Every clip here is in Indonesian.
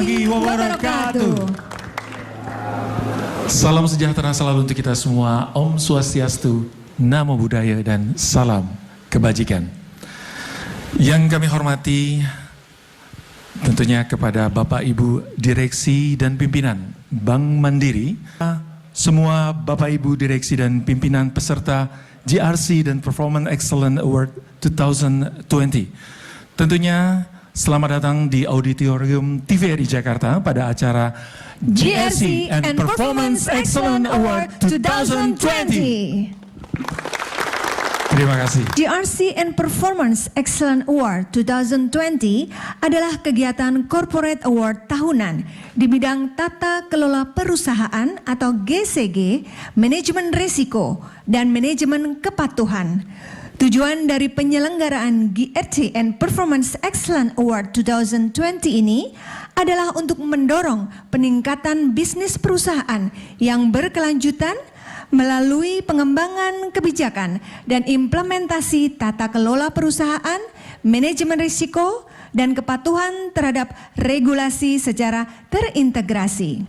warahmatullahi wabarakatuh. Salam sejahtera selalu untuk kita semua. Om Swastiastu, Namo Buddhaya, dan salam kebajikan. Yang kami hormati tentunya kepada Bapak Ibu Direksi dan Pimpinan Bank Mandiri, semua Bapak Ibu Direksi dan Pimpinan peserta GRC dan Performance Excellence Award 2020. Tentunya selamat datang di Auditorium TVRI Jakarta pada acara GRC and Performance Excellence Award 2020. Terima kasih. GRC and Performance Excellence Award 2020 adalah kegiatan corporate award tahunan di bidang tata kelola perusahaan atau GCG, manajemen risiko, dan manajemen kepatuhan. Tujuan dari penyelenggaraan GRC and Performance Excellence Award 2020 ini adalah untuk mendorong peningkatan bisnis perusahaan yang berkelanjutan melalui pengembangan kebijakan dan implementasi tata kelola perusahaan, manajemen risiko, dan kepatuhan terhadap regulasi secara terintegrasi.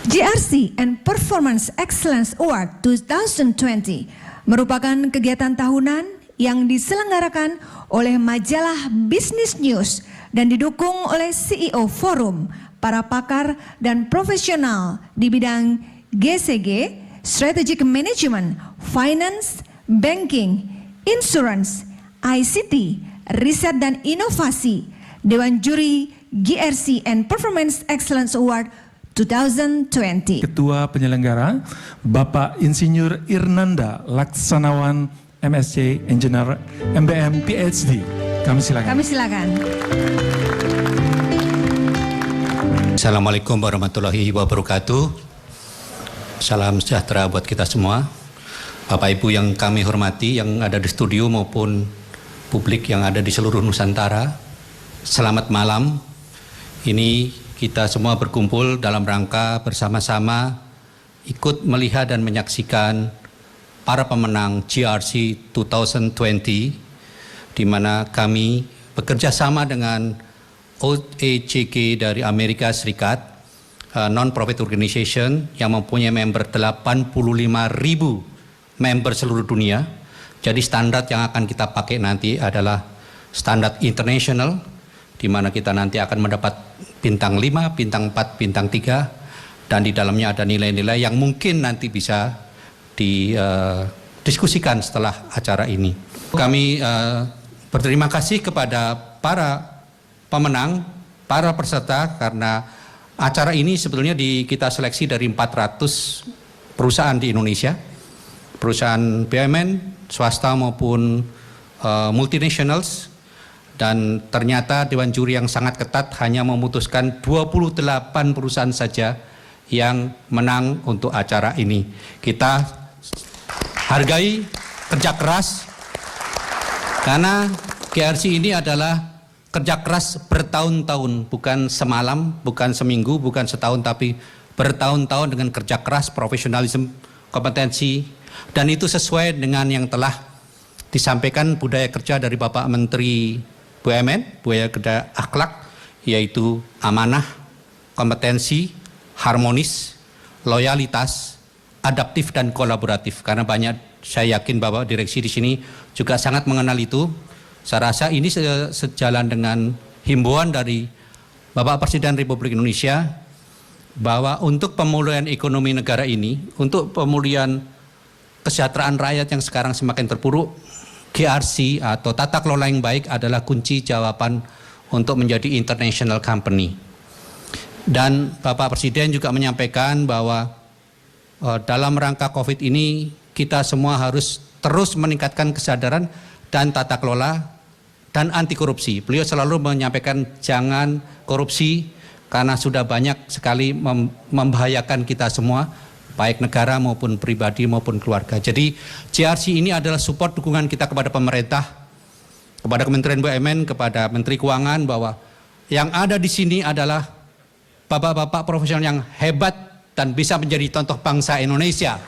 GRC and Performance Excellence Award 2020 merupakan kegiatan tahunan yang diselenggarakan oleh majalah Business News dan didukung oleh CEO Forum, para pakar dan profesional di bidang GCG, Strategic Management, Finance, Banking, Insurance, ICT, Riset dan Inovasi, Dewan Juri GRC and Performance Excellence Award 2020. Ketua penyelenggara Bapak Insinyur Irnanda Laksanawan, MSc, Engineer, MBM, PhD. Kami silakan. Kami silakan. Assalamualaikum warahmatullahi wabarakatuh. Salam sejahtera buat kita semua. Bapak Ibu yang kami hormati, yang ada di studio maupun publik yang ada di seluruh Nusantara, selamat malam. Ini kita semua berkumpul dalam rangka bersama-sama ikut melihat dan menyaksikan para pemenang GRC 2020, di mana kami bekerja sama dengan OACG dari Amerika Serikat, non-profit organization yang mempunyai member 85.000 member seluruh dunia. Jadi standar yang akan kita pakai nanti adalah standar international, di mana kita nanti akan mendapat bintang 5, bintang 4, bintang 3, dan di dalamnya ada nilai-nilai yang mungkin nanti bisa didiskusikan setelah acara ini. Kami berterima kasih kepada para pemenang, para peserta, karena acara ini sebetulnya kita seleksi dari 400 perusahaan di Indonesia, perusahaan BUMN, swasta maupun multinationals, dan ternyata Dewan Juri yang sangat ketat hanya memutuskan 28 perusahaan saja yang menang untuk acara ini. Kita hargai kerja keras, karena GRC ini adalah kerja keras bertahun-tahun, bukan semalam, bukan seminggu, bukan setahun, tapi bertahun-tahun dengan kerja keras, profesionalisme, kompetensi, dan itu sesuai dengan yang telah disampaikan budaya kerja dari Bapak Menteri BUMN, budaya kerja akhlak, yaitu amanah, kompetensi, harmonis, loyalitas, adaptif, dan kolaboratif. Karena banyak, saya yakin Bapak Direksi di sini juga sangat mengenal itu. Saya rasa ini sejalan dengan himbauan dari Bapak Presiden Republik Indonesia bahwa untuk pemulihan ekonomi negara ini, untuk pemulihan kesejahteraan rakyat yang sekarang semakin terpuruk, GRC atau tata kelola yang baik adalah kunci jawaban untuk menjadi international company. Dan Bapak Presiden juga menyampaikan bahwa dalam rangka COVID ini kita semua harus terus meningkatkan kesadaran dan tata kelola dan anti korupsi. Beliau selalu menyampaikan jangan korupsi karena sudah banyak sekali membahayakan kita semua, baik negara maupun pribadi maupun keluarga. Jadi GRC ini adalah support dukungan kita kepada pemerintah, kepada Kementerian BUMN, kepada Menteri Keuangan, bahwa yang ada di sini adalah bapak-bapak profesional yang hebat dan bisa menjadi contoh bangsa Indonesia.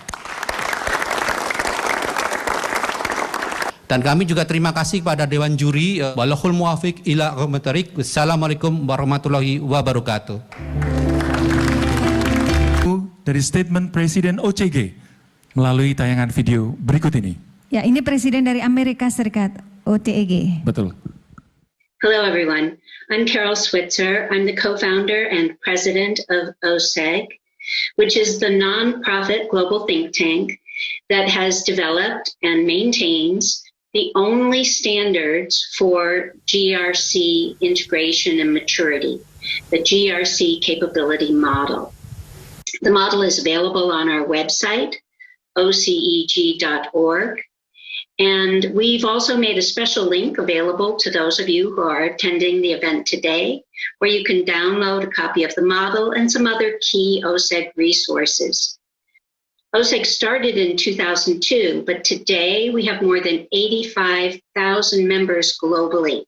Dan kami juga terima kasih kepada Dewan Juri. Wallahul muwafiq ila aqwamit thoriq. Wassalamualaikum warahmatullahi wabarakatuh. Dari statement Presiden OCG melalui tayangan video berikut ini. Ya, ini Presiden dari Amerika Serikat, OTEG. Betul. Hello, everyone. I'm Carol Switzer. I'm the co-founder and president of OSEG, which is the nonprofit global think tank that has developed and maintains the only standards for GRC integration and maturity, the GRC capability model. The model is available on our website, oceg.org. And we've also made a special link available to those of you who are attending the event today, where you can download a copy of the model and some other key OSEG resources. OSEG started in 2002, but today we have more than 85,000 members globally.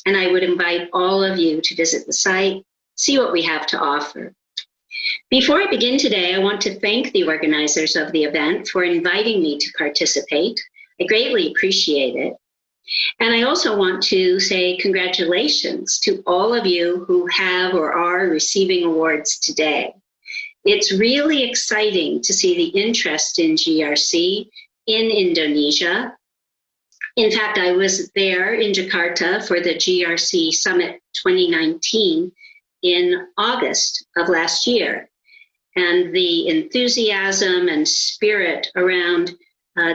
And I would invite all of you to visit the site, see what we have to offer. Before I begin today, I want to thank the organizers of the event for inviting me to participate. I greatly appreciate it. And I also want to say congratulations to all of you who have or are receiving awards today. It's really exciting to see the interest in GRC in Indonesia. In fact, I was there in Jakarta for the GRC Summit 2019 in August of last year. And the enthusiasm and spirit around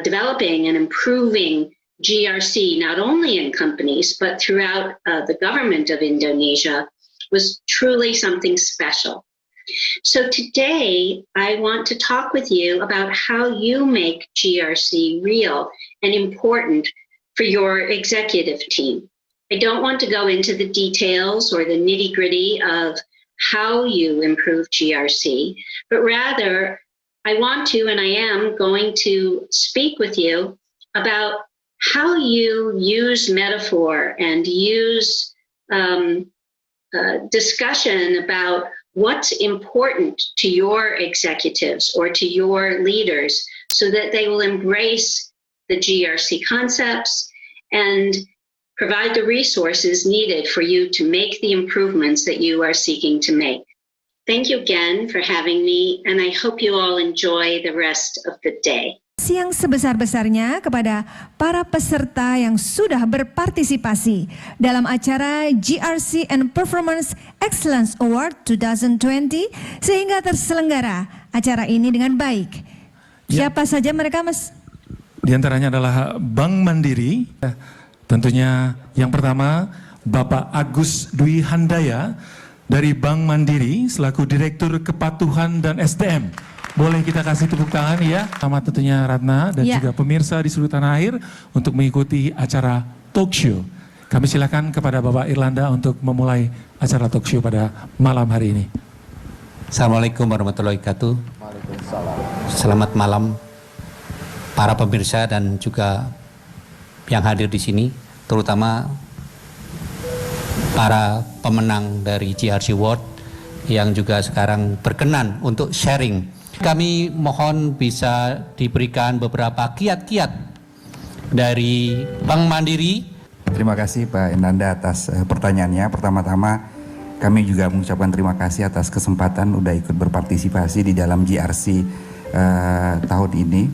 developing and improving GRC, not only in companies, but throughout the government of Indonesia, was truly something special. So today, I want to talk with you about how you make GRC real and important for your executive team. I don't want to go into the details or the nitty-gritty of how you improve GRC, but rather I want to, and I am going to speak with you about how you use metaphor and use discussion about what's important to your executives or to your leaders so that they will embrace the GRC concepts and provide the resources needed for you to make the improvements that you are seeking to make. Thank you again for having me, and I hope you all enjoy the rest of the day. Yang sebesar-besarnya kepada para peserta yang sudah berpartisipasi dalam acara GRC and Performance Excellence Award 2020 sehingga terselenggara acara ini dengan baik. Ya. Siapa saja mereka, Mas? Di antaranya adalah Bank Mandiri. Tentunya yang pertama Bapak Agus Dwi Handaya dari Bank Mandiri selaku Direktur Kepatuhan dan SDM. Boleh kita kasih tepuk tangan ya. Sama tentunya Ratna dan juga pemirsa di seluruh tanah air untuk mengikuti acara talk show. Kami silakan kepada Bapak Irlanda untuk memulai acara talk show pada malam hari ini. Assalamualaikum warahmatullahi wabarakatuh. Waalaikumsalam. Selamat malam para pemirsa dan juga yang hadir di sini, terutama para pemenang dari GRC Award yang juga sekarang berkenan untuk sharing. Kami mohon bisa diberikan beberapa kiat-kiat dari Bank Mandiri. Terima kasih Pak Enanda atas pertanyaannya. Pertama-tama kami juga mengucapkan terima kasih atas kesempatan udah ikut berpartisipasi di dalam GRC tahun ini.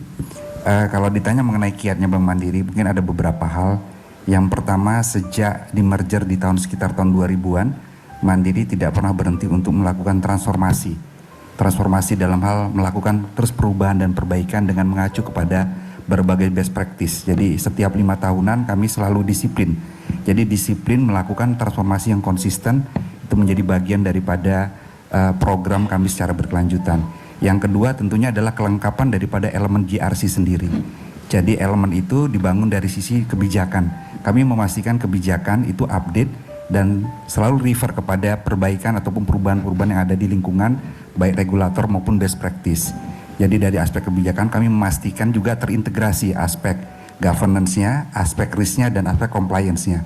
Kalau ditanya mengenai kiatnya Bank Mandiri, mungkin ada beberapa hal. Yang pertama, sejak di merger di sekitar tahun 2000-an, Mandiri tidak pernah berhenti untuk melakukan transformasi. Transformasi dalam hal melakukan terus perubahan dan perbaikan dengan mengacu kepada berbagai best practice. Jadi setiap 5 tahunan kami selalu disiplin. Jadi disiplin melakukan transformasi yang konsisten, itu menjadi bagian daripada program kami secara berkelanjutan. Yang kedua tentunya adalah kelengkapan daripada elemen GRC sendiri. Jadi elemen itu dibangun dari sisi kebijakan. Kami memastikan kebijakan itu update dan selalu refer kepada perbaikan ataupun perubahan-perubahan yang ada di lingkungan, baik regulator maupun best practice. Jadi dari aspek kebijakan kami memastikan juga terintegrasi aspek governance-nya, aspek risk-nya, dan aspek compliance-nya.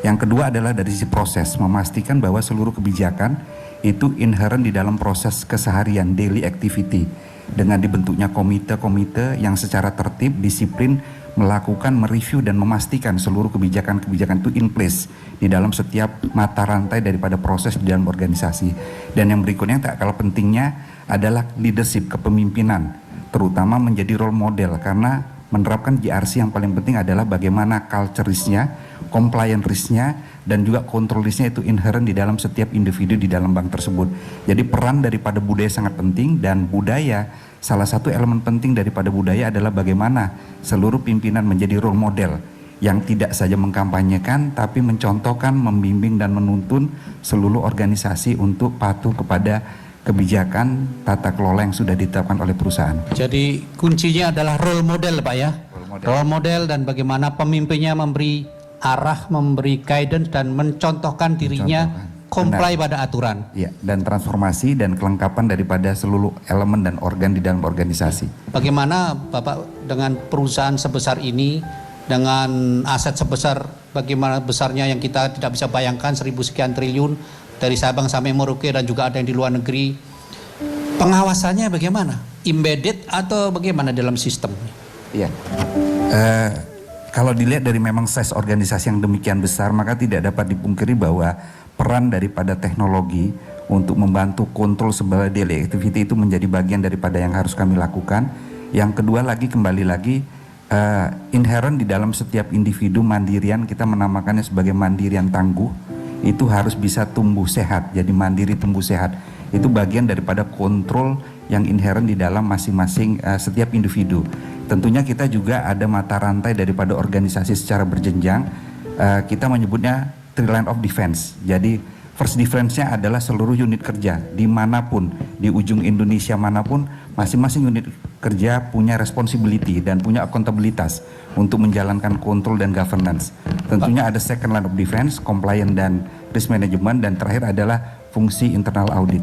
Yang kedua adalah dari sisi proses, memastikan bahwa seluruh kebijakan itu inherent di dalam proses keseharian, daily activity. Dengan dibentuknya komite-komite yang secara tertib, disiplin, melakukan mereview dan memastikan seluruh kebijakan-kebijakan itu in place di dalam setiap mata rantai daripada proses di dalam organisasi. Dan yang berikutnya tak kalah pentingnya adalah leadership, kepemimpinan, terutama menjadi role model, karena menerapkan GRC yang paling penting adalah bagaimana culture risk-nya, compliance risk-nya, dan juga control risk-nya itu inherent di dalam setiap individu di dalam bank tersebut. Jadi peran daripada budaya sangat penting, dan budaya, salah satu elemen penting daripada budaya adalah bagaimana seluruh pimpinan menjadi role model yang tidak saja mengkampanyekan tapi mencontohkan, membimbing dan menuntun seluruh organisasi untuk patuh kepada kebijakan tata kelola yang sudah ditetapkan oleh perusahaan. Jadi kuncinya adalah role model Pak ya. Role model dan bagaimana pemimpinnya memberi arah, memberi guidance dan mencontohkan dirinya comply pada aturan. Ya, dan transformasi dan kelengkapan daripada seluruh elemen dan organ di dalam organisasi. Bagaimana Bapak dengan perusahaan sebesar ini, dengan aset sebesar bagaimana besarnya yang kita tidak bisa bayangkan, 1.000 sekian triliun dari Sabang sampai Merauke dan juga ada yang di luar negeri. Pengawasannya bagaimana? Embedded atau bagaimana dalam sistem? Iya. Kalau dilihat dari memang size organisasi yang demikian besar, maka tidak dapat dipungkiri bahwa peran daripada teknologi untuk membantu kontrol sebuah daily activity itu menjadi bagian daripada yang harus kami lakukan. Yang kedua lagi, kembali lagi, inherent di dalam setiap individu mandirian, kita menamakannya sebagai mandirian tangguh, itu harus bisa tumbuh sehat. Jadi mandiri tumbuh sehat itu bagian daripada kontrol yang inherent di dalam masing-masing setiap individu. Tentunya kita juga ada mata rantai daripada organisasi secara berjenjang. Kita menyebutnya three line of defense. Jadi first defense-nya adalah seluruh unit kerja dimanapun, di ujung Indonesia manapun, masing-masing unit kerja punya responsibility dan punya akuntabilitas untuk menjalankan kontrol dan governance. Tentunya ada second line of defense, compliance dan risk management, dan terakhir adalah fungsi internal audit.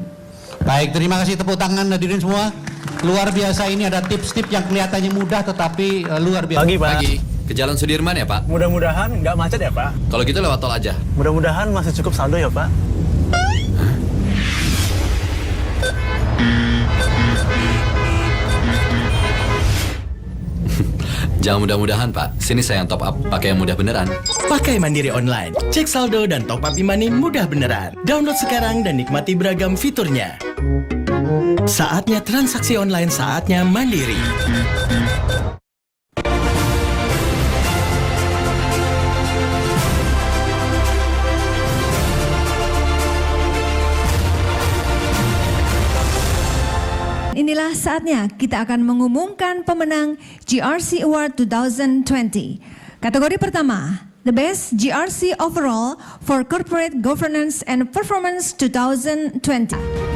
Baik, terima kasih, tepuk tangan hadirin semua. Luar biasa, ini ada tips-tips yang kelihatannya mudah tetapi luar biasa. Pagi, Pak. Pagi. Ke Jalan Sudirman ya, Pak? Mudah-mudahan nggak macet ya, Pak. Kalau gitu lewat tol aja. Mudah-mudahan masih cukup saldo ya, Pak. Jangan mudah-mudahan, Pak. Sini saya yang top up. Pakai yang mudah beneran. Pakai Mandiri Online. Cek saldo dan top up e-money mudah beneran. Download sekarang dan nikmati beragam fiturnya. Saatnya transaksi online, saatnya Mandiri. Inilah saatnya kita akan mengumumkan pemenang GRC Award 2020. Kategori pertama, The Best GRC Overall for Corporate Governance and Performance 2020.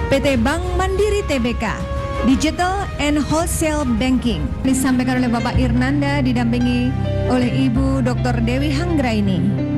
PT Bank Mandiri Tbk, Digital and Wholesale Banking. Disampaikan oleh Bapak Irnanda didampingi oleh Ibu Dr. Dewi Hanggraini.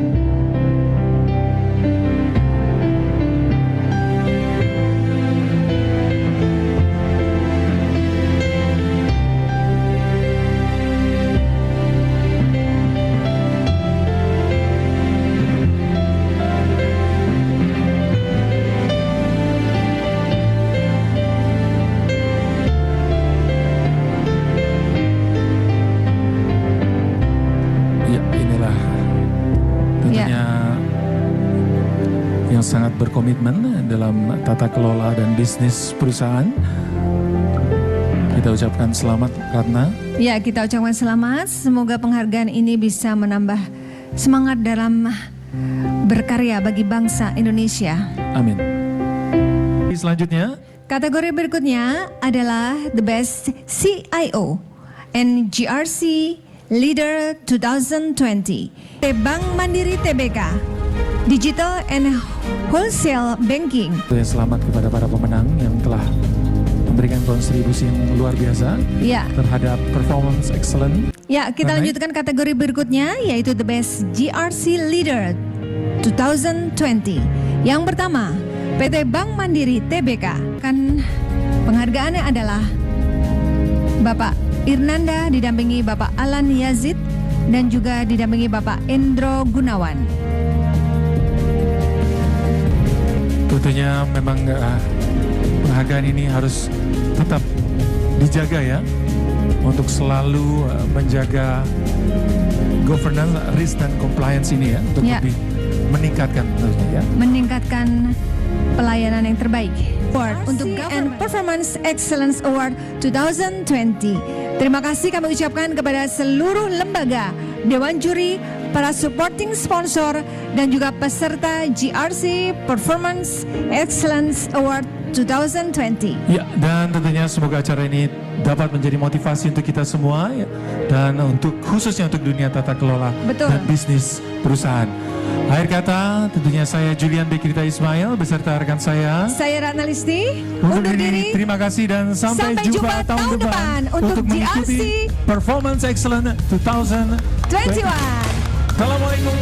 Yang sangat berkomitmen dalam tata kelola dan bisnis perusahaan. Kita ucapkan selamat Ratna. Ya, kita ucapkan selamat. Semoga penghargaan ini bisa menambah semangat dalam berkarya bagi bangsa Indonesia. Amin. Selanjutnya, kategori berikutnya adalah The Best CIO and GRC Leader 2020. Bank Mandiri Tbk, Digital and Wholesale Banking. Selamat kepada para pemenang yang telah memberikan kontribusi yang luar biasa terhadap performance excellent. Ya, kita lanjutkan kategori berikutnya yaitu The Best GRC Leader 2020. Yang pertama, PT Bank Mandiri Tbk. Kan penghargaannya adalah Bapak Irnanda didampingi Bapak Alan Yazid dan juga didampingi Bapak Endro Gunawan. Tentunya memang penghargaan ini harus tetap dijaga ya untuk selalu menjaga governance, risk dan compliance ini ya, untuk Ya. lebih meningkatkan tentunya ya. Meningkatkan pelayanan yang terbaik. Award untuk and Performance Excellence Award 2020. Terima kasih kami ucapkan kepada seluruh lembaga, Dewan Juri, para supporting sponsor, dan juga peserta GRC Performance Excellence Award 2020. Ya, dan tentunya semoga acara ini dapat menjadi motivasi untuk kita semua ya, dan untuk khususnya untuk dunia tata kelola Betul. dan bisnis perusahaan. Akhir kata, tentunya saya Julian Bekrita Ismail beserta rekan saya. Saya Ratna Listi, Undur diri, terima kasih dan sampai jumpa tahun depan untuk mengikuti GRC Performance Excellence 2020. 21. Assalamualaikum